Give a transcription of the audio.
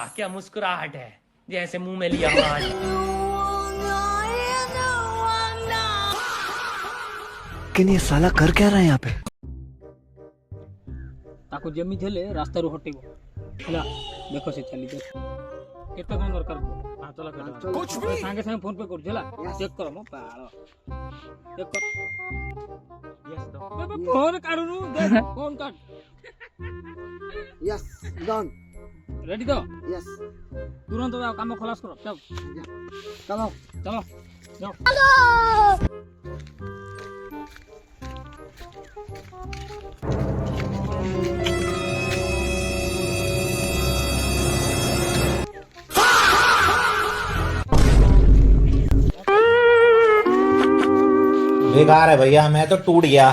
वाह क्या मुस्कुराहट है, जैसे मुंह में लिया मार। लेकिन ये साला कर क्या रहा है यहाँ पे? ताको जमी थेले रास्ता रू हटेबो ହେଲା देखो से चली देख केते कोन दरकार हां चला कर कुछ भी संगे संगे फोन पे कर जला चेक करो मो पालो चेक कर यस दो फोन काढू दे फोन काढ यस डन रेडी तो यस तुरंत जाओ काम खलास करो चलो चलो चलो जाओ बेकार है भैया, मैं तो टूट गया।